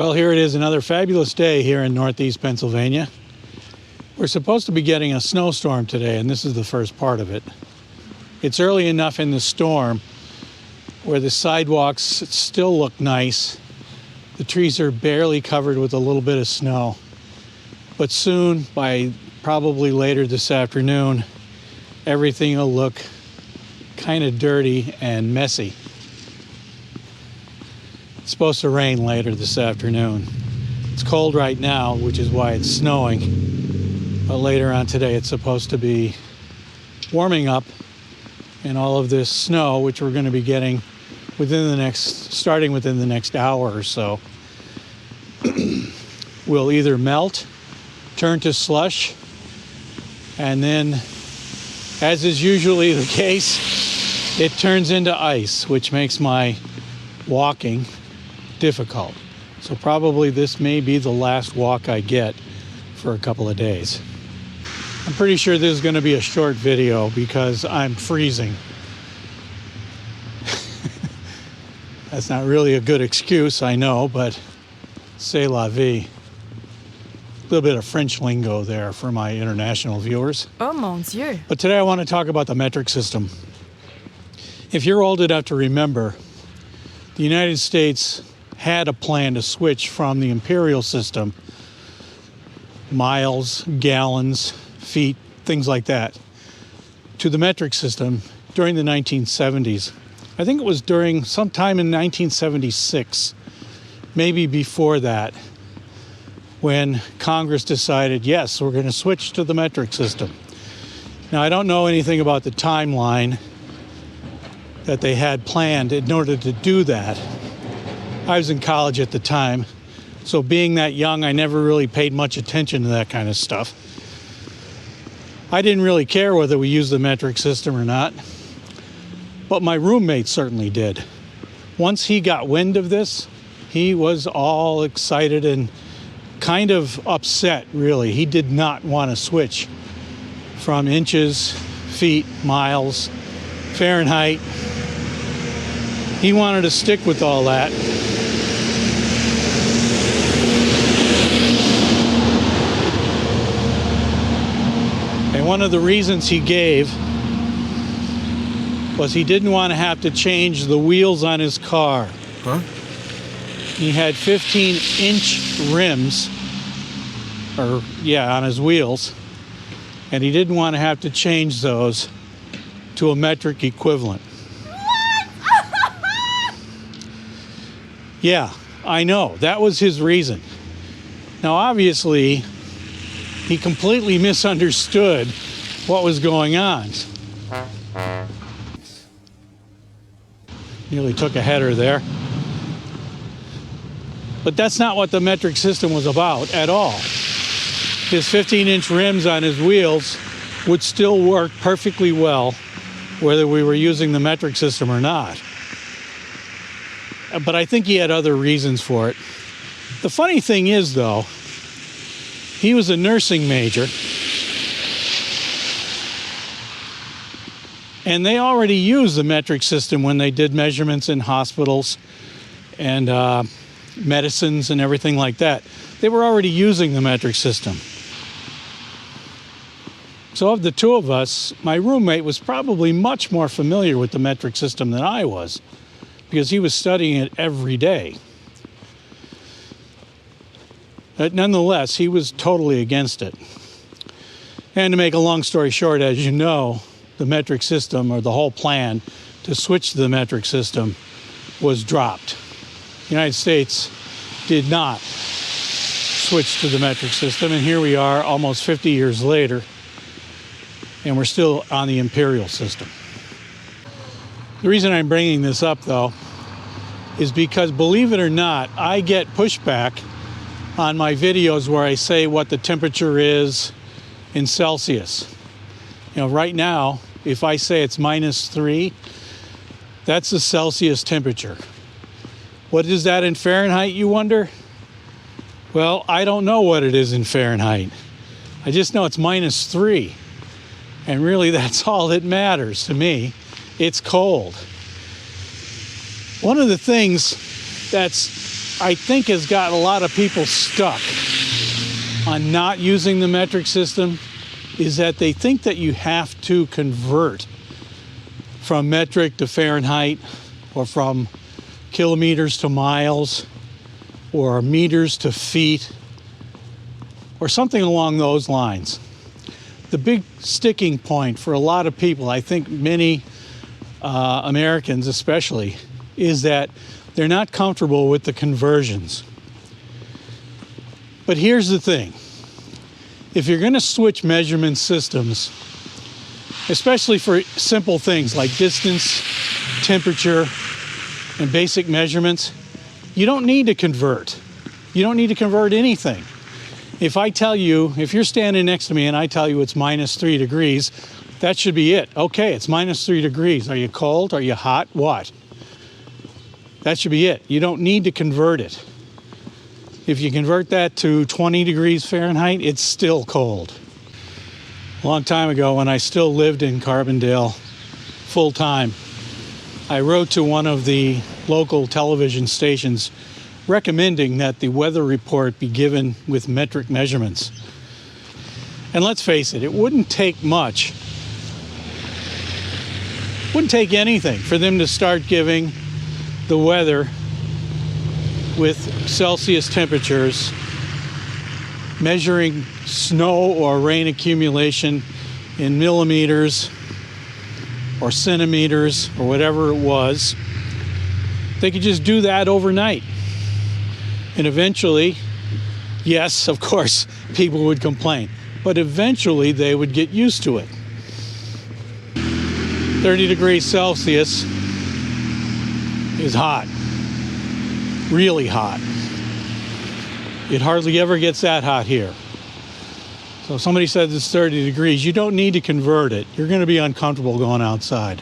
Well, here it is, another fabulous day here in Northeast Pennsylvania. We're supposed to be getting a snowstorm today, and this is the first part of it. It's early enough in the storm where the sidewalks still look nice. The trees are barely covered with a little bit of snow. But soon, by probably later this afternoon, everything will look kind of dirty and messy. It's supposed to rain later this afternoon. It's cold right now, which is why it's snowing. But later on today, it's supposed to be warming up, and all of this snow, which we're going to be getting starting within the next hour or so, will either melt, turn to slush, and then, as is usually the case, it turns into ice, which makes my walking difficult. So probably this may be the last walk I get for a couple of days. I'm pretty sure this is going to be a short video because I'm freezing. That's not really a good excuse, I know, but c'est la vie. A little bit of French lingo there for my international viewers. Oh mon Dieu. But today I want to talk about the metric system. If you're old enough to remember, the United States had a plan to switch from the imperial system, miles, gallons, feet, things like that, to the metric system during the 1970s. I think it was during sometime in 1976, maybe before that, when Congress decided, yes, we're going to switch to the metric system. Now, I don't know anything about the timeline that they had planned in order to do that. I was in college at the time, so being that young, I never really paid much attention to that kind of stuff. I didn't really care whether we used the metric system or not, but my roommate certainly did. Once he got wind of this, he was all excited and kind of upset, really. He did not want to switch from inches, feet, miles, Fahrenheit. He wanted to stick with all that. And one of the reasons he gave was he didn't want to have to change the wheels on his car. Huh? He had 15-inch rims, on his wheels, and he didn't want to have to change those to a metric equivalent. Yeah, I know, that was his reason. Now, obviously, he completely misunderstood what was going on. Nearly took a header there. But that's not what the metric system was about at all. His 15-inch rims on his wheels would still work perfectly well whether we were using the metric system or not. But I think he had other reasons for it. The funny thing is, though, he was a nursing major, and they already used the metric system when they did measurements in hospitals and medicines and everything like that. They were already using the metric system. So of the two of us, my roommate was probably much more familiar with the metric system than I was, because he was studying it every day. But nonetheless, he was totally against it. And to make a long story short, as you know, the metric system, or the whole plan to switch to the metric system, was dropped. The United States did not switch to the metric system, and here we are almost 50 years later, and we're still on the imperial system. The reason I'm bringing this up, though, is because, believe it or not, I get pushback on my videos where I say what the temperature is in Celsius. You know, right now, if I say it's -3, that's the Celsius temperature. What is that in Fahrenheit, you wonder? Well, I don't know what it is in Fahrenheit. I just know it's -3. And really, that's all that matters to me. It's cold. One of the things that's I think has got a lot of people stuck on not using the metric system is that they think that you have to convert from metric to Fahrenheit, or from kilometers to miles, or meters to feet, or something along those lines. The big sticking point for a lot of people, I think many Americans especially, is that they're not comfortable with the conversions. But here's the thing. If you're going to switch measurement systems, especially for simple things like distance, temperature, and basic measurements, you don't need to convert. You don't need to convert anything. If I tell you, if you're standing next to me and I tell you it's -3 degrees, that should be it. Okay, it's -3 degrees. Are you cold? Are you hot? What? That should be it. You don't need to convert it. If you convert that to 20 degrees Fahrenheit, it's still cold. A long time ago, when I still lived in Carbondale full time, I wrote to one of the local television stations recommending that the weather report be given with metric measurements. And let's face it, it wouldn't take much, wouldn't take anything for them to start giving the weather with Celsius temperatures, measuring snow or rain accumulation in millimeters or centimeters or whatever it was. They could just do that overnight. And eventually, yes, of course, people would complain, but eventually they would get used to it. 30 degrees Celsius is hot, really hot. It hardly ever gets that hot here. So if somebody says it's 30 degrees, you don't need to convert it. You're going to be uncomfortable going outside.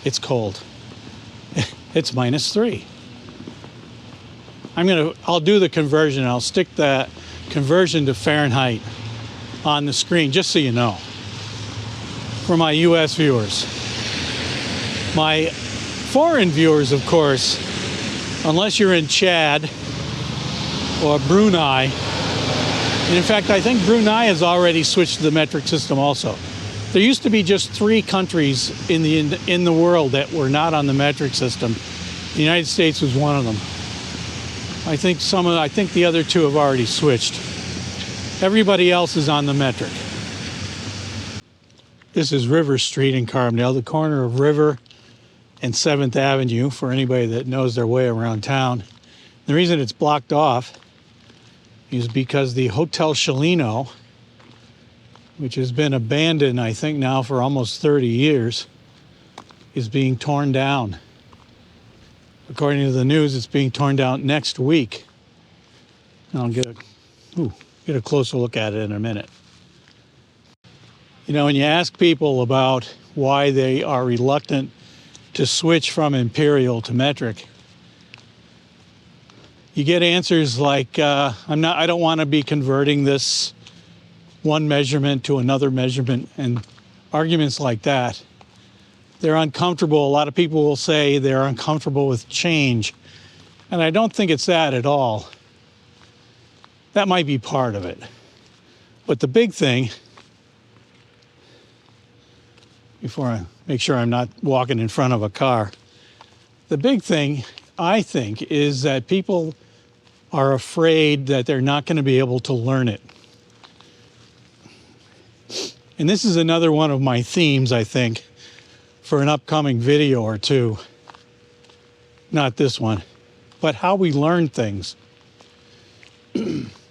It's cold. It's -3. I'll do the conversion. I'll stick that conversion to Fahrenheit on the screen, just so you know, for my US viewers. My foreign viewers, of course, unless you're in Chad or Brunei, and in fact, I think Brunei has already switched to the metric system also. There used to be just 3 countries in the world that were not on the metric system. The United States was one of them. I think the other 2 have already switched. Everybody else is on the metric. This is River Street in Carbondale, the corner of River and 7th Avenue, for anybody that knows their way around town. The reason it's blocked off is because the Hotel Chellino, which has been abandoned, I think now for almost 30 years, is being torn down. According to the news, it's being torn down next week. I'll get a closer look at it in a minute. You know, when you ask people about why they are reluctant to switch from imperial to metric, you get answers like, I don't want to be converting this one measurement to another measurement, and arguments like that. They're uncomfortable. A lot of people will say they're uncomfortable with change, and I don't think it's that at all. That might be part of it. But the big thing, before I make sure I'm not walking in front of a car, the big thing, I think, is that people are afraid that they're not going to be able to learn it. And this is another one of my themes, I think, for an upcoming video or two. Not this one, but how we learn things.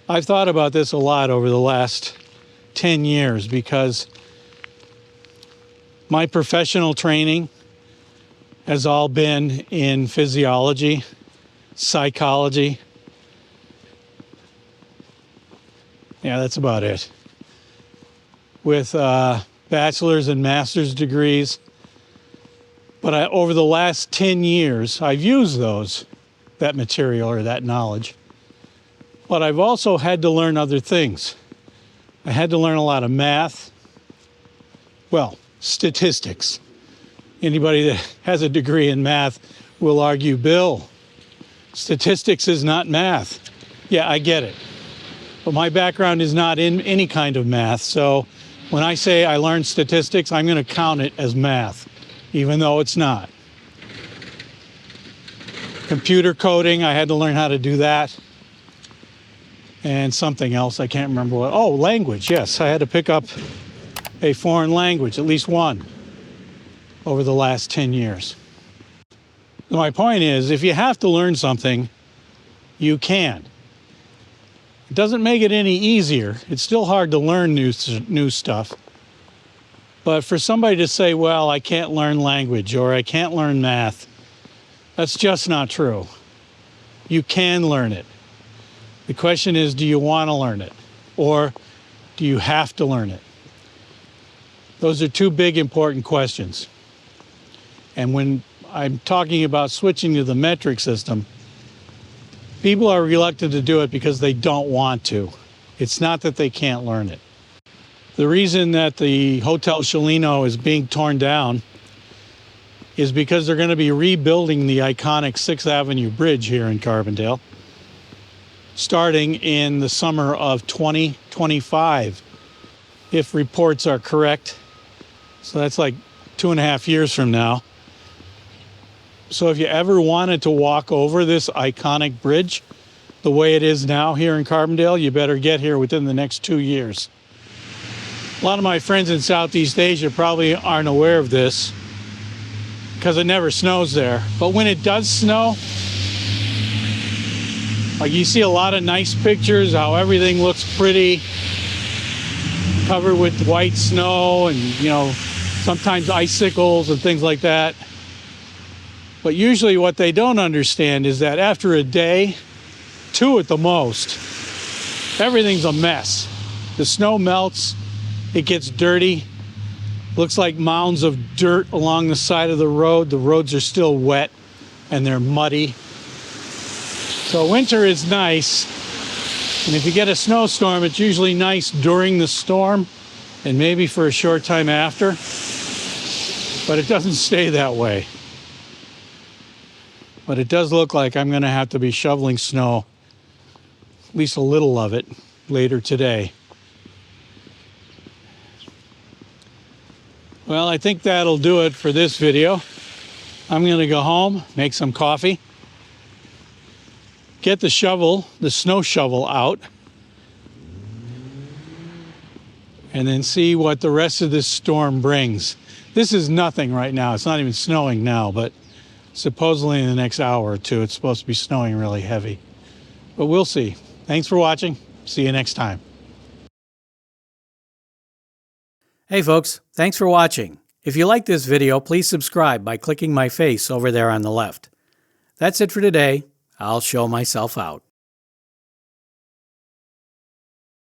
I've thought about this a lot over the last 10 years because my professional training has all been in physiology, psychology. Yeah, that's about it. With bachelor's and master's degrees. But over the last 10 years, I've used that material or that knowledge. But I've also had to learn other things. I had to learn a lot of math, well, statistics. Anybody that has a degree in math will argue, Bill, statistics is not math. Yeah, I get it. But my background is not in any kind of math. So when I say I learned statistics, I'm going to count it as math, even though it's not. Computer coding, I had to learn how to do that. And something else, I can't remember what. Oh, language, yes. I had to pick up a foreign language, at least one, over the last 10 years. My point is, if you have to learn something, you can. It doesn't make it any easier. It's still hard to learn new stuff. But for somebody to say, well, I can't learn language or I can't learn math, that's just not true. You can learn it. The question is, do you want to learn it? Or do you have to learn it? Those are two big important questions. And when I'm talking about switching to the metric system, people are reluctant to do it because they don't want to. It's not that they can't learn it. The reason that the Hotel Chellino is being torn down is because they're going to be rebuilding the iconic 6th Avenue Bridge here in Carbondale, starting in the summer of 2025, if reports are correct. So that's like 2.5 years from now. So if you ever wanted to walk over this iconic bridge the way it is now here in Carbondale, you better get here within the next 2 years. A lot of my friends in Southeast Asia probably aren't aware of this because it never snows there. But when it does snow, like you see a lot of nice pictures, how everything looks pretty, covered with white snow and, sometimes icicles and things like that. But usually what they don't understand is that after a day, 2 at the most, everything's a mess. The snow melts, it gets dirty, looks like mounds of dirt along the side of the road. The roads are still wet and they're muddy. So winter is nice, and if you get a snowstorm, it's usually nice during the storm and maybe for a short time after, but it doesn't stay that way. But it does look like I'm going to have to be shoveling snow, at least a little of it, later today. Well, I think that'll do it for this video. I'm going to go home, make some coffee, get the snow shovel out, and then see what the rest of this storm brings. This is nothing right now. It's not even snowing now, but supposedly in the next hour or two, it's supposed to be snowing really heavy. But we'll see. Thanks for watching. See you next time. Hey folks, thanks for watching. If you like this video, please subscribe by clicking my face over there on the left. That's it for today. I'll show myself out.